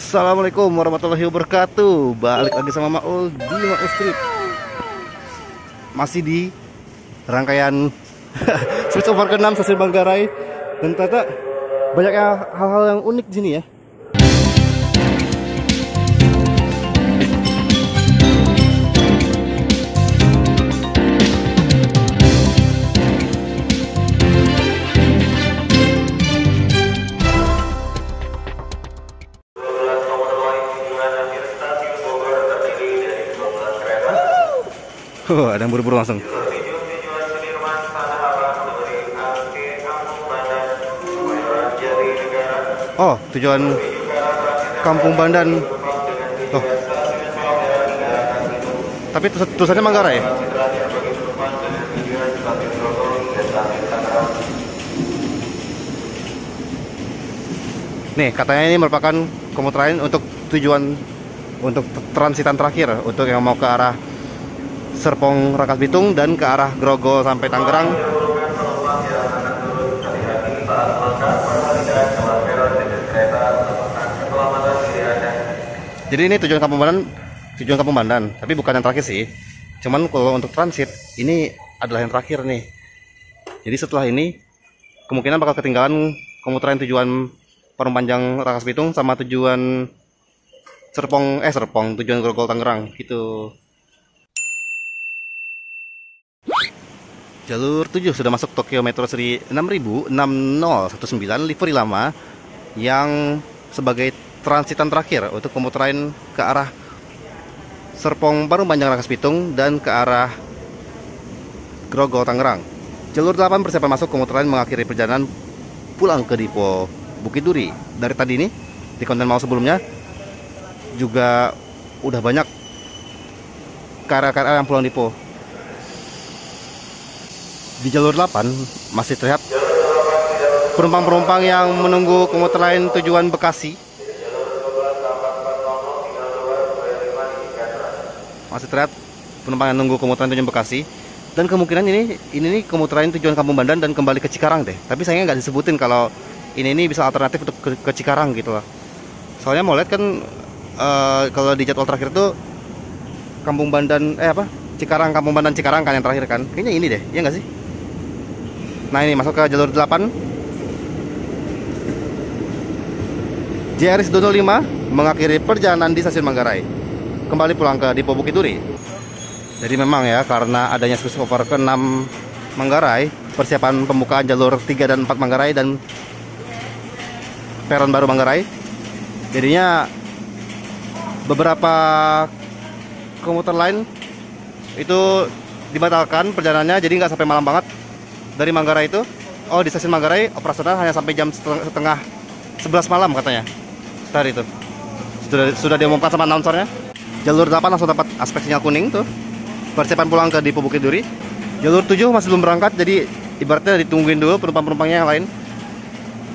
Assalamualaikum warahmatullahi wabarakatuh. Balik lagi sama Maul di Maul Strip. Masih di rangkaian switch over ke-6 stasiun Manggarai. Dan ternyata banyak hal-hal yang unik di sini ya. Ada yang buru-buru langsung. Oh, tujuan Kampung Bandan. Oh. Tapi tulisannya Manggarai. Nih, katanya ini merupakan komuter lain untuk tujuan untuk transitan terakhir untuk yang mau ke arah Serpong Rangkas Bitung dan ke arah Grogol sampai Tangerang. Jadi ini tujuan Kampung Bandan, tapi bukan yang terakhir sih. Cuman kalau untuk transit ini adalah yang terakhir nih. Jadi setelah ini kemungkinan bakal ketinggalan komuter lain tujuan Parung Panjang Rangkas Bitung sama tujuan Serpong tujuan Grogol Tangerang gitu. Jalur 7 sudah masuk Tokyo Metro Seri 6019 livery lama yang sebagai transitan terakhir untuk komuter lain ke arah Serpong Parung Panjang Rangkas Bitung dan ke arah Grogol Tangerang. Jalur 8 persiapan masuk komuter lain mengakhiri perjalanan pulang ke Dipo Bukit Duri. Dari tadi ini di konten mau sebelumnya juga udah banyak KRL yang pulang Dipo. Di jalur 8 masih terlihat penumpang-penumpang yang menunggu komuter lain tujuan Bekasi. Masih terlihat penumpang yang menunggu komuter lain tujuan Bekasi. Dan kemungkinan ini komuter lain tujuan Kampung Bandan dan kembali ke Cikarang deh. Tapi sayangnya nggak disebutin kalau ini bisa alternatif untuk ke Cikarang gitu loh. Soalnya mau lihat kan kalau di jadwal terakhir tuh Kampung Bandan Cikarang, Kampung Bandan Cikarang kan yang terakhir kan. Kayaknya ini deh, iya nggak sih? Nah ini masuk ke jalur 8. JRS 205 mengakhiri perjalanan di stasiun Manggarai, kembali pulang ke Dipo Bukit Duri. Jadi memang ya, karena adanya switch over ke-6 Manggarai, persiapan pembukaan jalur 3 dan 4 Manggarai dan peron baru Manggarai, jadinya beberapa komuter lain itu dibatalkan perjalanannya, jadi nggak sampai malam banget. Dari Manggarai itu, di stasiun Manggarai operasional hanya sampai jam setengah 11 malam katanya. Tadi itu sudah diumumkan sama announcernya. Jalur 8 langsung dapat aspek sinyal kuning tuh. Persiapan pulang ke Dipo Bukit Duri. Jalur 7 masih belum berangkat, jadi ibaratnya ditungguin dulu penumpang-penumpangnya yang lain.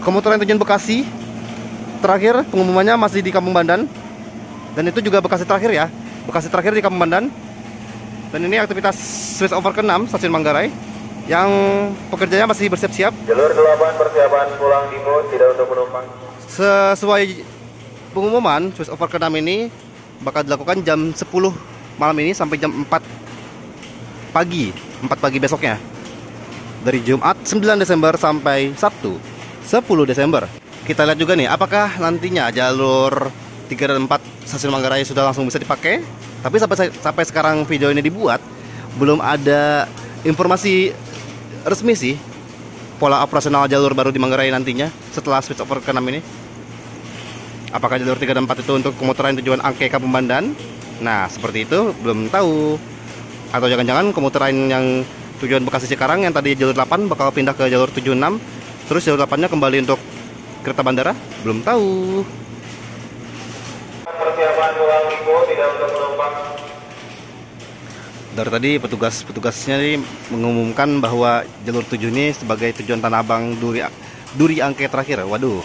Komuter lain tujuan Bekasi terakhir pengumumannya masih di Kampung Bandan. Dan itu juga Bekasi terakhir ya. Bekasi terakhir di Kampung Bandan. Dan ini aktivitas switch over ke-6 stasiun Manggarai yang pekerjanya masih bersiap-siap. Jalur 8 persiapan pulang Dipo tidak untuk penumpang. Sesuai pengumuman, switch over ke-6 ini bakal dilakukan jam 10 malam ini sampai jam 4 pagi besoknya. Dari Jumat 9 Desember sampai Sabtu 10 Desember. Kita lihat juga nih apakah nantinya jalur 3 dan 4 stasiun Manggarai sudah langsung bisa dipakai. Tapi sampai sekarang video ini dibuat belum ada informasi resmi sih pola operasional jalur baru di Manggarai nantinya setelah switch over ke-6 ini. Apakah jalur 3 dan 4 itu untuk komuter lain tujuan Angke Kampung Bandan? Nah, seperti itu belum tahu. Atau jangan-jangan komuter lain yang tujuan Bekasi Cikarang yang tadi jalur 8 bakal pindah ke jalur 76, terus jalur 8-nya kembali untuk kereta bandara? Belum tahu. Persiapan pulang Dipo tidak untuk penumpang. Dari tadi petugasnya ini mengumumkan bahwa jalur 7 ini sebagai tujuan Tanah Abang Duri Angke terakhir. Waduh.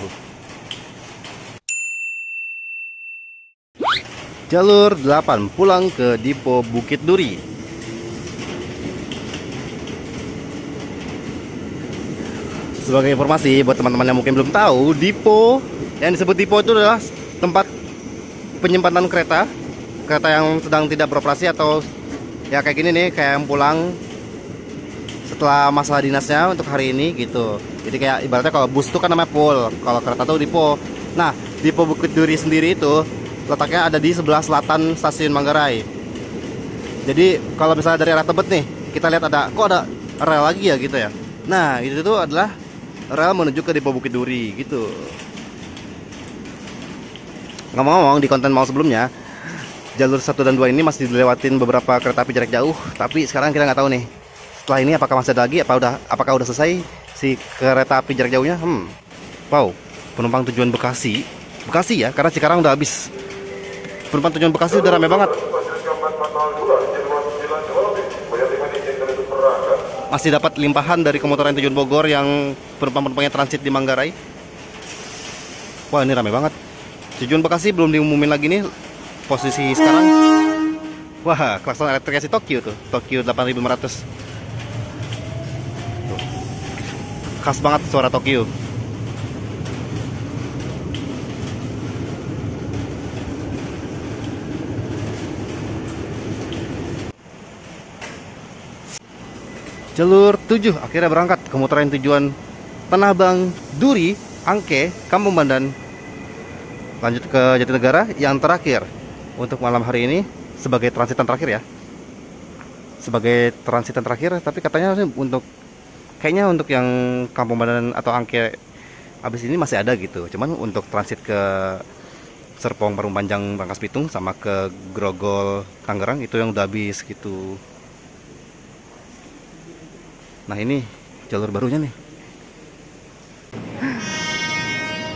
Jalur 8 pulang ke Dipo Bukit Duri. Sebagai informasi buat teman-teman yang mungkin belum tahu, Dipo yang disebut Dipo itu adalah tempat penyimpanan kereta yang sedang tidak beroperasi atau ya kayak gini nih, kayak yang pulang setelah masa dinasnya untuk hari ini gitu. Jadi kayak ibaratnya kalau bus itu kan namanya pul, kalau kereta tuh dipo. Nah, Dipo Bukit Duri sendiri itu letaknya ada di sebelah selatan stasiun Manggarai. Jadi kalau misalnya dari arah Tebet nih, kita lihat kok ada rel lagi ya gitu ya. Nah, itu tuh adalah rel menuju ke Dipo Bukit Duri gitu. Ngomong-ngomong, di konten mau sebelumnya, jalur 1 dan 2 ini masih dilewatin beberapa kereta api jarak jauh. Tapi sekarang kita nggak tahu nih, setelah ini apakah masih ada lagi, apakah udah selesai si kereta api jarak jauhnya. Wow, penumpang tujuan Bekasi ya, karena Cikarang udah habis. Penumpang tujuan Bekasi udah rame banget. Masih dapat limpahan dari komuter lain tujuan Bogor yang penumpang-penumpangnya transit di Manggarai. Wah, ini rame banget. Tujuan Bekasi belum diumumin lagi nih posisi sekarang. Wah, klakson elektriknya si Tokyo tuh, Tokyo 8500. Tuh. Khas banget suara Tokyo. Jalur 7 akhirnya berangkat, komuter lain tujuan Tanah Abang, Duri, Angke, Kampung Bandan. Lanjut ke Jatinegara yang terakhir untuk malam hari ini sebagai transitan terakhir ya. Sebagai transitan terakhir, tapi katanya kayaknya untuk yang Kampung Bandan atau Angke abis ini masih ada gitu. Cuman untuk transit ke Serpong, Parung Panjang, Rangkas Bitung sama ke Grogol, Tangerang itu yang udah habis gitu. Nah, ini jalur barunya nih.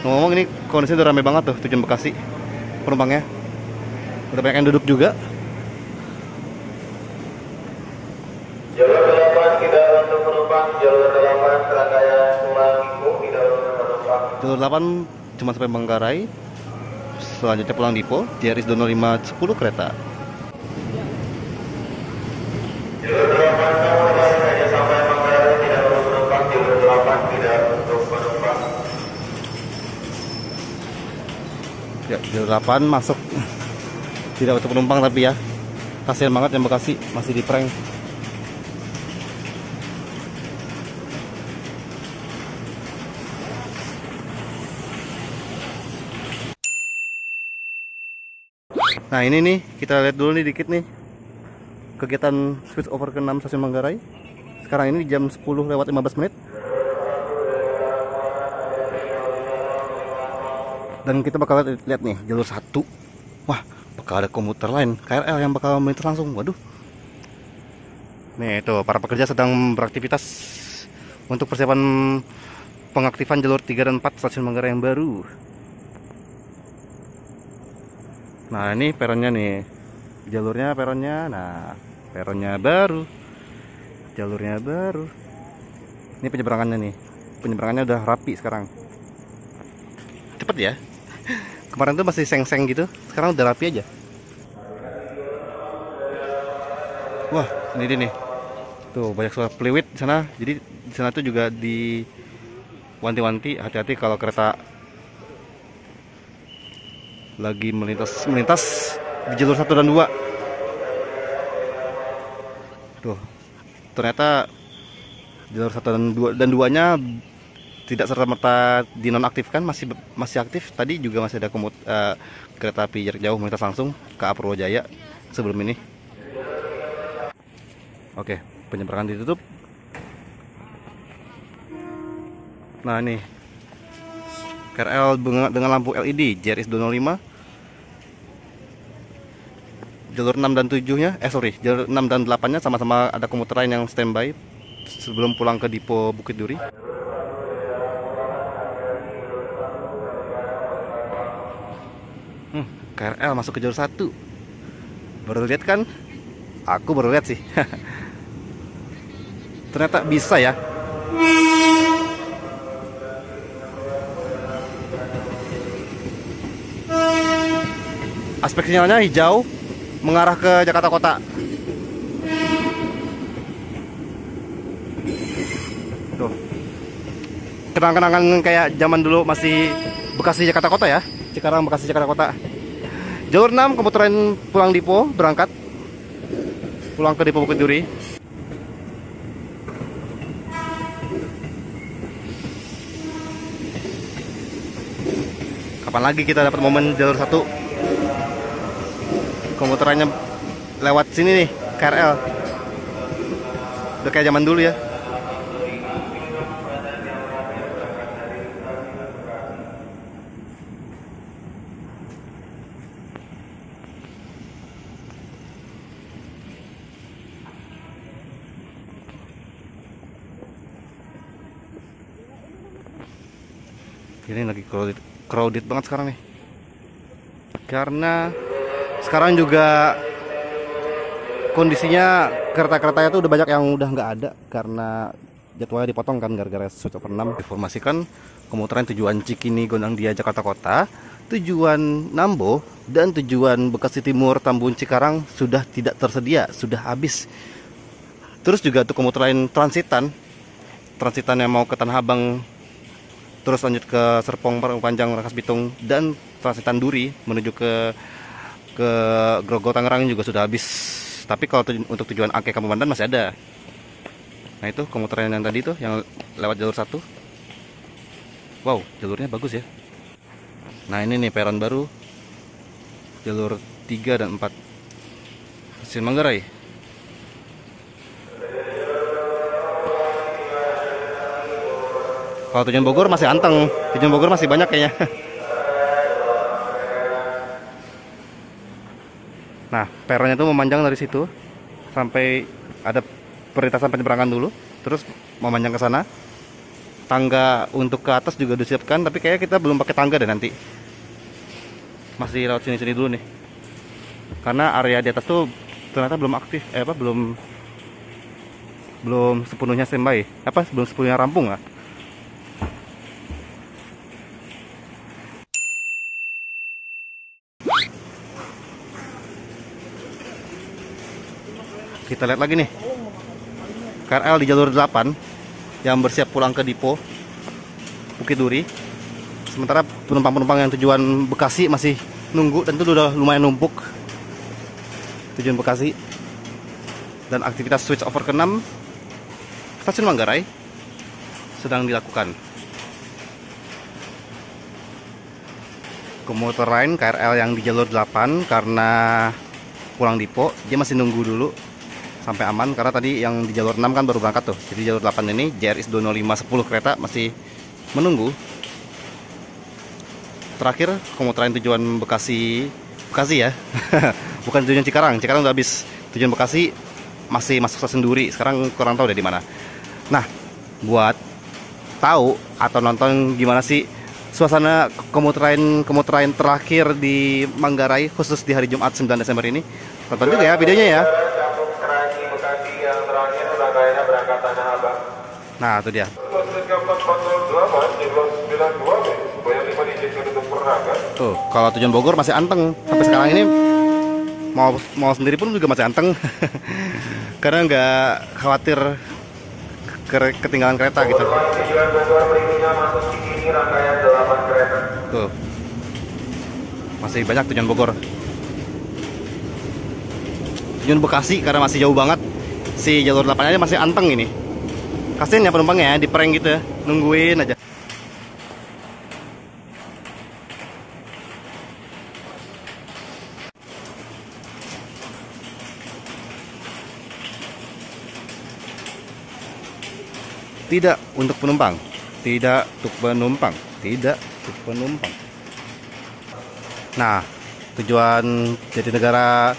Ngomong ini kondisinya udah rame banget tuh tujuan Bekasi penumpangnya. Udah banyak yang duduk juga. Jalur 8 tidak untuk penumpang, jalur 8 serangkaian pulang Dipo tidak untuk penumpang. Jalur 8 cuma sampai Manggarai. Selanjutnya pulang Dipo, JRS 205 10 kereta. Jalur 8 hanya sampai Manggarai tidak untuk penumpang, jalur 8 tidak untuk penumpang. Ya, jalur 8 masuk. Tidak untuk penumpang tapi ya. Kasihan banget yang Bekasi masih di prank. Nah, ini nih, kita lihat dulu nih dikit nih kegiatan switch over ke 6 stasiun Manggarai. Sekarang ini jam 10:15 menit. Dan kita bakal lihat nih jalur 1. Wah, bakal ada komuter lain KRL yang bakal melintas langsung. Waduh. Nih, itu para pekerja sedang beraktivitas untuk persiapan pengaktifan jalur 3 dan 4 stasiun Manggarai yang baru. Nah, ini peronnya nih. Peronnya. Nah, peronnya baru. Jalurnya baru. Ini penyeberangannya nih. Penyeberangannya udah rapi sekarang. Cepet ya. Kemarin tuh masih seng-seng gitu. Sekarang udah rapi aja. Wah, ini dia nih. Tuh, banyak suara fluid di sana. Jadi di sana tuh juga di wanti-wanti hati-hati kalau kereta lagi melintas di jalur 1 dan 2. Tuh, ternyata jalur 1 dan 2-nya tidak serta-merta dinonaktifkan, masih aktif. Tadi juga masih ada kereta api jarak jauh melintas langsung ke Purwojaya sebelum ini. Oke, penyeberangan ditutup. Nah, ini KRL dengan lampu LED JRS 205. Jalur 6 dan 7-nya, jalur 6 dan 8-nya sama-sama ada komuter lain yang standby sebelum pulang ke Dipo Bukit Duri. KRL masuk ke jalur 1. Baru lihat kan? Aku baru lihat sih. Ternyata bisa ya. Aspek sinyalnya hijau mengarah ke Jakarta Kota. Tuh. Kenang-kenangan kayak zaman dulu masih Bekasi Jakarta Kota ya. Cikarang Bekasi Jakarta Kota. Jalur 6 komuter lain pulang Dipo berangkat. Pulang ke Dipo Bukit Duri. Kapan lagi kita dapat momen jalur 1 komuter lainnya lewat sini nih, KRL. Udah kayak zaman dulu ya. Ini lagi crowded banget sekarang nih. Karena sekarang juga kondisinya kereta-keretanya tuh udah banyak yang udah nggak ada karena jadwalnya dipotong kan gara-gara switch over 6. Informasikan komuteran tujuan Cikini Gondangdia Jakarta Kota, tujuan Nambo dan tujuan Bekasi Timur Tambun Cikarang sudah tidak tersedia, sudah habis. Terus juga tuh komuter lain transitan yang mau ke Tanah Abang terus lanjut ke Serpong, Panjang, Rangkas Bitung dan transitan Duri menuju ke Grogol Tangerang juga sudah habis. Tapi kalau untuk tujuan Angke Kampung Bandan masih ada. Nah itu komuter yang tadi tuh yang lewat jalur 1. Wow, jalurnya bagus ya. Nah ini nih peron baru jalur 3 dan 4 Stasiun Manggarai. Kalau tujuan Bogor masih anteng, tujuan Bogor masih banyak kayaknya. Nah, peronnya itu memanjang dari situ sampai ada perlintasan penyeberangan dulu, terus memanjang ke sana. Tangga untuk ke atas juga disiapkan, tapi kayaknya kita belum pakai tangga deh nanti. Masih lewat sini-sini dulu nih. Karena area di atas tuh ternyata belum aktif, belum sepenuhnya standby, belum sepenuhnya rampung lah. Kita lihat lagi nih KRL di jalur 8 yang bersiap pulang ke Dipo Bukit Duri. Sementara penumpang-penumpang yang tujuan Bekasi masih nunggu dan itu udah lumayan numpuk tujuan Bekasi. Dan aktivitas switch over ke-6 Stasiun Manggarai sedang dilakukan. Komuter lain KRL yang di jalur 8 karena pulang Dipo dia masih nunggu dulu sampai aman karena tadi yang di jalur 6 kan baru berangkat tuh. Jadi jalur 8 ini JRS 20510 kereta masih menunggu. Terakhir komuter lain tujuan Bekasi ya. Bukan tujuan Cikarang udah habis. Tujuan Bekasi masih masuk stasiun Duri. Sekarang kurang tahu deh di mana. Nah, buat tahu atau nonton gimana sih suasana komuter lain terakhir di Manggarai khusus di hari Jumat 9 Desember ini, tonton juga ya videonya ya. Nah, itu dia. Tuh, kalau tujuan Bogor masih anteng. Sampai sekarang ini mau sendiri pun juga masih anteng. Karena nggak khawatir ketinggalan kereta gitu. Tuh. Masih banyak tujuan Bogor. Tujuan Bekasi karena masih jauh banget. Si jalur 8 aja masih anteng ini. Kasian ya penumpangnya di prank gitu ya, nungguin aja. Tidak untuk penumpang, tidak untuk penumpang, tidak untuk penumpang. Nah, tujuan Jatinegara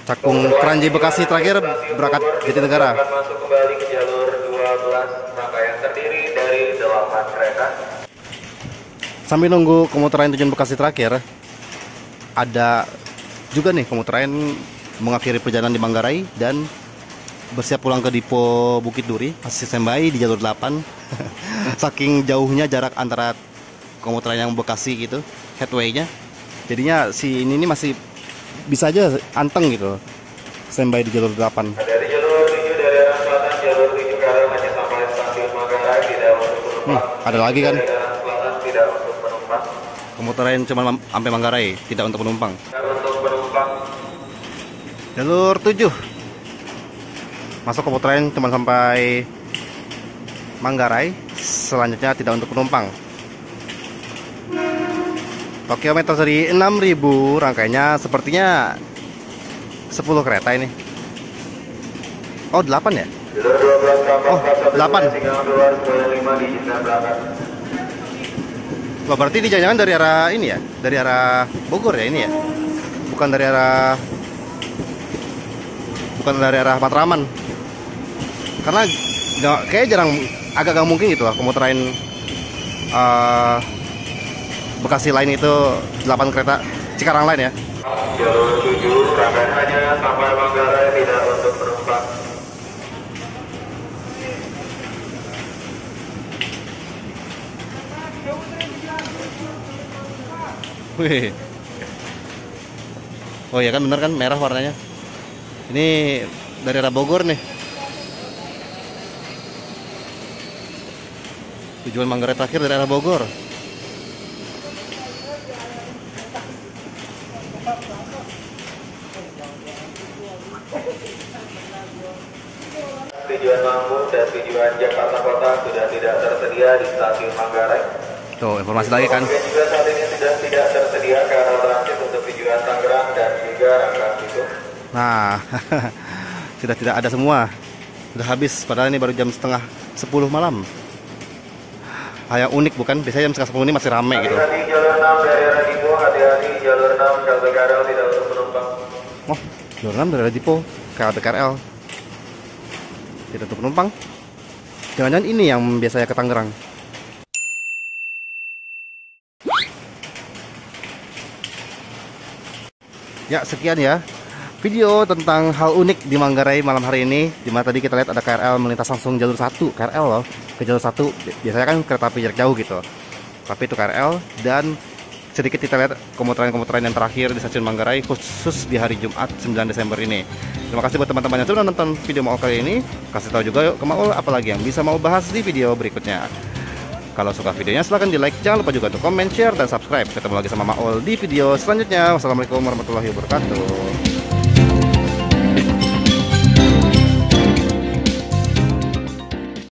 Cakung Kranji Bekasi terakhir berangkat Jatinegara. Masuk kembali ke jalur 12 rangkaian terdiri dari 8 kereta. Sambil nunggu komuter lain tujuan Bekasi terakhir, ada juga nih komuter lain mengakhiri perjalanan di Manggarai dan bersiap pulang ke Dipo Bukit Duri, masih standby di jalur 8. Saking jauhnya jarak antara komuter lain yang Bekasi gitu, headway-nya. Jadinya si ini masih bisa aja anteng gitu, standby di jalur 8. Dari jalur 7 dari arah selatan, jalur 7 ke arah hanya sampai stasiun Manggarai, tidak untuk penumpang. Ada lagi kan? Dari arah selatan tidak untuk penumpang. komuter lain cuma sampai Manggarai, tidak untuk penumpang. Untuk penumpang. Jalur 7 masuk komuter lain cuma sampai Manggarai, selanjutnya tidak untuk penumpang. Tokyo Metro seri 6000, rangkaiannya sepertinya 10 kereta ini. Oh 8 ya? Jalur 12 kapal Oh, 8. tinggal keluar 95 di izin berangkat. Wah, berarti ini jangan dari arah ini ya? Dari arah Bogor ya ini ya? Bukan dari arah Matraman. Karena kayak jarang, agak gak mungkin gitu lah komuter lain Bekasi lain itu 8 kereta Cikarang lain ya. Jalur 7 rangkaian hanya sampai Manggarai, tidak untuk penumpang. Wih. Oh ya kan bener kan, merah warnanya. Ini dari arah Bogor nih. Tujuan Manggarai terakhir dari arah Bogor. Tujuan Lampung dan tujuan Jakarta Kota sudah tidak tersedia di stasiun Manggarai. Tuh informasi lagi kan. Kemudian juga saat ini sudah tidak tersedia KRL transit untuk tujuan Tangerang dan juga Rangkas Bitung. Nah, sudah tidak ada semua. Sudah habis, padahal ini baru jam setengah 10 malam. Yang unik bukan? Biasanya jam setengah 10 ini masih rame gitu. Hati-hati jalur 6 dari arah Dipo, hati-hati jalur 6 KLB KRL tidak untuk penumpang. Oh, jalur 6 dari arah Dipo, KLB KRL. Tidak untuk penumpang. Jangan-jangan ini yang biasanya ke Tangerang. Ya, sekian ya video tentang hal unik di Manggarai malam hari ini. Dimana tadi kita lihat ada KRL melintas langsung jalur 1, KRL loh, ke jalur 1. Biasanya kan kereta api jarak jauh gitu, tapi itu KRL. Dan sedikit kita lihat komuter lain yang terakhir di stasiun Manggarai, khusus di hari Jumat 9 Desember ini. Terima kasih buat teman-teman yang sudah nonton video Maul kali ini. Kasih tahu juga yuk ke Maul apalagi yang bisa mau bahas di video berikutnya. Kalau suka videonya silahkan di like, jangan lupa juga untuk komen, share, dan subscribe. Ketemu lagi sama Maul di video selanjutnya. Wassalamualaikum warahmatullahi wabarakatuh.